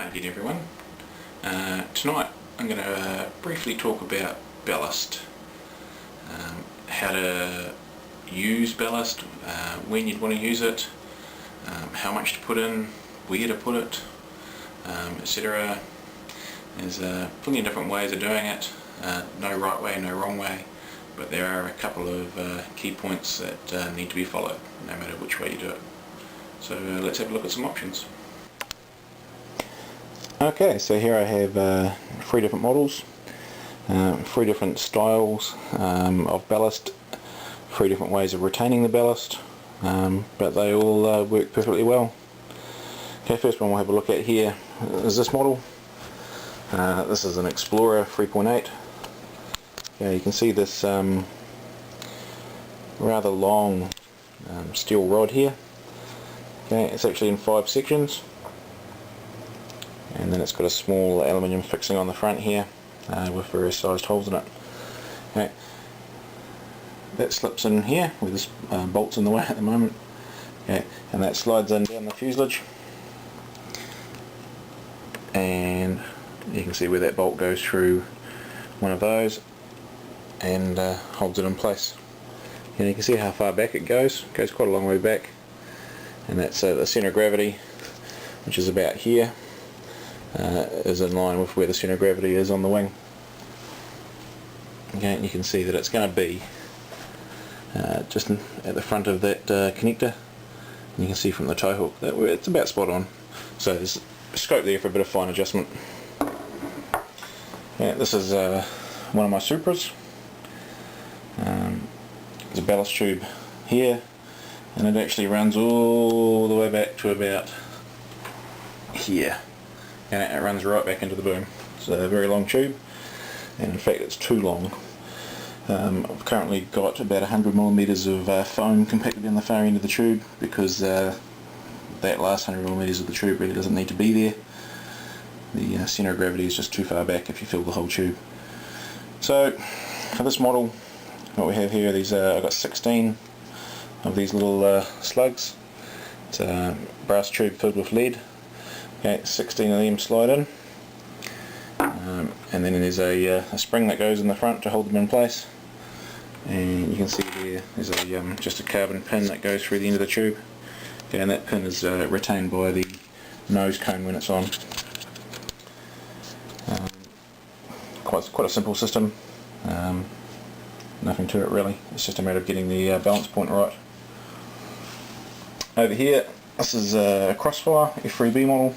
again everyone. Tonight I'm going to briefly talk about ballast, how to use ballast, when you'd want to use it, how much to put in, where to put it, etc. There's plenty of different ways of doing it, no right way, no wrong way, but there are a couple of key points that need to be followed no matter which way you do it. So let's have a look at some options. Okay, so here I have 3 different models, 3 different styles of ballast, 3 different ways of retaining the ballast, but they all work perfectly well. Okay, first one we'll have a look at here is this model. This is an Explorer 3.8. Okay, you can see this rather long steel rod here. Okay, it's actually in 5 sections. And then it's got a small aluminium fixing on the front here with various sized holes in it. Okay. That slips in here with this bolt's in the way at the moment. Okay. And that slides in down the fuselage, and you can see where that bolt goes through one of those and holds it in place. And you can see how far back it goes. It goes quite a long way back, and that's the centre of gravity, which is about here. Is in line with where the centre of gravity is on the wing. Okay, and you can see that it's going to be just at the front of that connector. And you can see from the tow hook that it's about spot on. So there's scope there for a bit of fine adjustment. Yeah, this is one of my Supras. There's a ballast tube here, and it actually runs all the way back to about here. And it runs right back into the boom. It's a very long tube, and in fact it's too long. I've currently got about 100mm of foam compacted in the far end of the tube, because that last 100mm of the tube really doesn't need to be there. The centre of gravity is just too far back if you fill the whole tube. So for this model, what we have here, I've got 16 of these little slugs. It's a brass tube filled with lead. Okay, 16 of them slide in, and then there's a spring that goes in the front to hold them in place, and you can see there's just a carbon pin that goes through the end of the tube. Okay, and that pin is retained by the nose cone when it's on. Quite a simple system, nothing to it really, it's just a matter of getting the balance point right. Over here, this is a Crossfire F3B model.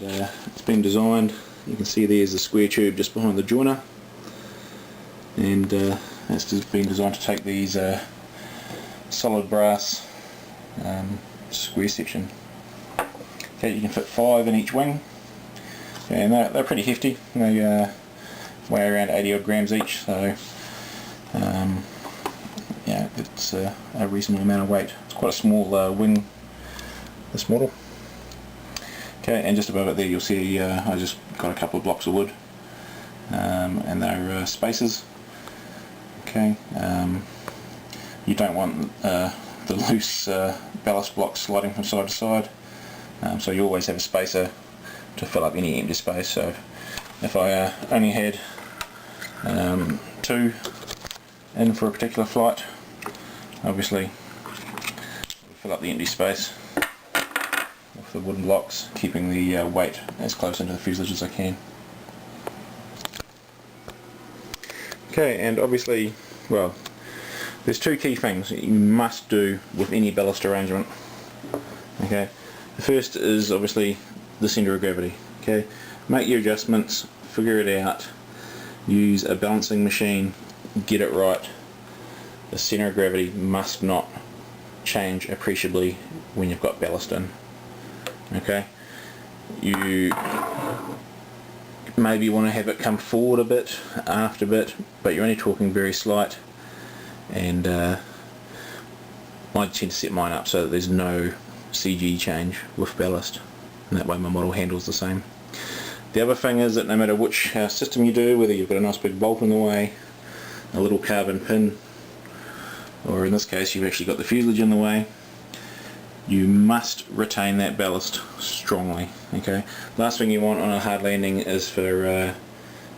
It's been designed, you can see there's a square tube just behind the joiner, and it's just been designed to take these solid brass square section. Okay, you can fit 5 in each wing, and they're pretty hefty. They weigh around 80 odd grams each, so yeah, it's a reasonable amount of weight. It's quite a small wing, this model. Okay, and just above it there you'll see I just got a couple of blocks of wood, and they're spacers. Okay, you don't want the loose ballast blocks sliding from side to side, so you always have a spacer to fill up any empty space. So if I only had 2 in for a particular flight, obviously fill up the empty space with the wooden blocks, keeping the weight as close into the fuselage as I can. Okay, and obviously, well, there's 2 key things that you must do with any ballast arrangement. Okay, the first is obviously the centre of gravity. Okay, make your adjustments, figure it out, use a balancing machine, get it right. The centre of gravity must not change appreciably when you've got ballast in. Okay, you maybe want to have it come forward a bit, after a bit, but you're only talking very slight, and I tend to set mine up so that there's no CG change with ballast, and that way my model handles the same. The other thing is that no matter which system you do, whether you've got a nice big bolt in the way, a little carbon pin, or in this case you've actually got the fuselage in the way, you must retain that ballast strongly. Okay, last thing you want on a hard landing is for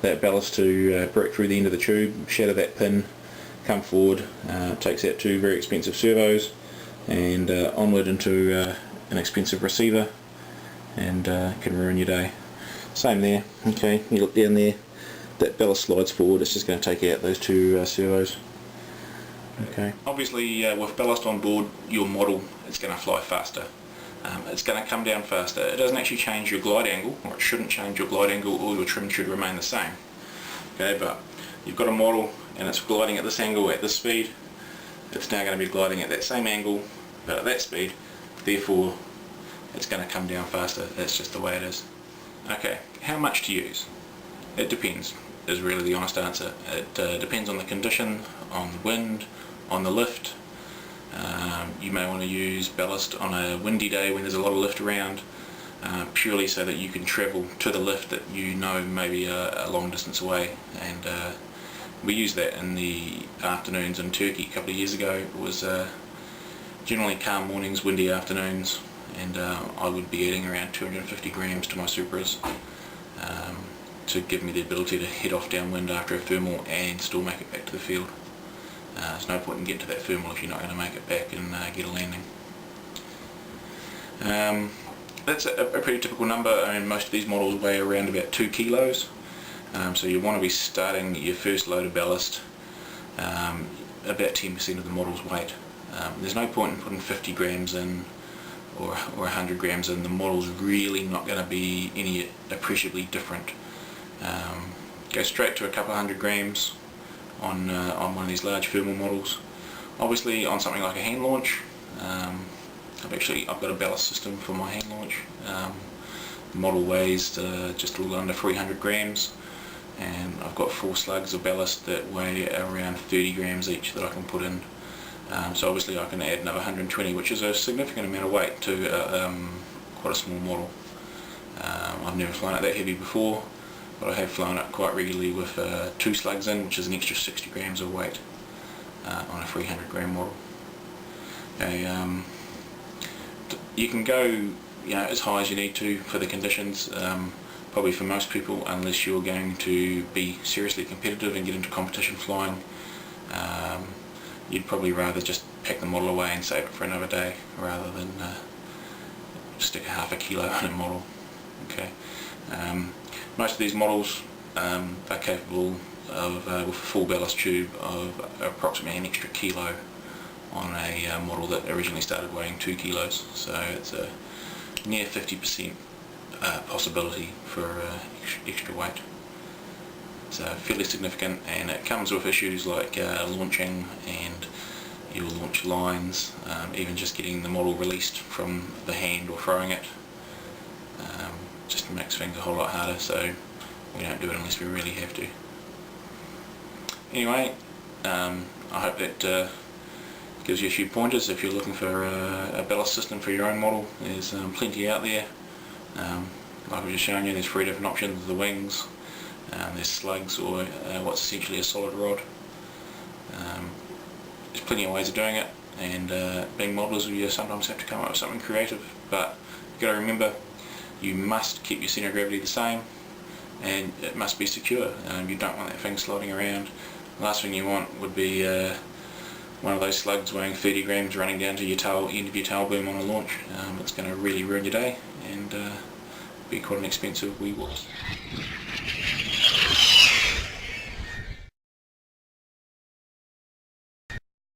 that ballast to break through the end of the tube, shatter that pin, come forward, takes out two very expensive servos and onward into an expensive receiver, and can ruin your day. Same there. Okay, you look down there, that ballast slides forward, it's just going to take out those two servos. Okay. Obviously with ballast on board your model, it's going to fly faster. It's going to come down faster. It doesn't actually change your glide angle, or it shouldn't change your glide angle, or your trim should remain the same. Okay, but you've got a model and it's gliding at this angle at this speed. It's now going to be gliding at that same angle but at that speed, therefore it's going to come down faster. That's just the way it is. Okay, how much to use? It depends, is really the honest answer. It depends on the condition, on the wind, on the lift. You may want to use ballast on a windy day when there's a lot of lift around, purely so that you can travel to the lift that you know may be a long distance away. And we used that in the afternoons in Turkey a couple of years ago. It was generally calm mornings, windy afternoons, and I would be adding around 250 grams to my Supras to give me the ability to head off downwind after a thermal and still make it back to the field. There's no point in getting to that thermal if you're not going to make it back and get a landing. That's a pretty typical number. I mean, most of these models weigh around about 2 kilos, so you want to be starting your first load of ballast about 10% of the model's weight. There's no point in putting 50 grams in or 100 grams in. The model's really not going to be any appreciably different. Go straight to a couple hundred grams on one of these large thermal models. Obviously on something like a hand launch, I've got a ballast system for my hand launch. The model weighs just a little under 300 grams, and I've got 4 slugs of ballast that weigh around 30 grams each that I can put in. So obviously I can add another 120, which is a significant amount of weight to quite a small model. I've never flown it that heavy before, but I have flown it quite regularly with 2 slugs in, which is an extra 60 grams of weight on a 300 gram model. Okay, you can go as high as you need to for the conditions. Probably for most people, unless you're going to be seriously competitive and get into competition flying, you'd probably rather just pack the model away and save it for another day rather than stick a half a kilo in a model. Okay. Most of these models are capable of, with a full ballast tube, of approximately an extra kilo on a model that originally started weighing 2 kilos. So it's a near 50% possibility for extra weight. So fairly significant, and it comes with issues like launching and your launch lines, even just getting the model released from the hand or throwing it. Just makes things a whole lot harder, so we don't do it unless we really have to. Anyway, I hope that gives you a few pointers if you're looking for a ballast system for your own model. There's plenty out there. Like I've just shown you, there's 3 different options: the wings, there's slugs, or what's essentially a solid rod. There's plenty of ways of doing it, and being modelers, you sometimes have to come up with something creative, but you've got to remember, you must keep your centre of gravity the same, and it must be secure. You don't want that thing sliding around. The last thing you want would be one of those slugs weighing 30 grams running down to your end of your tail boom on a launch. It's going to really ruin your day and be quite an expensive wee whoops.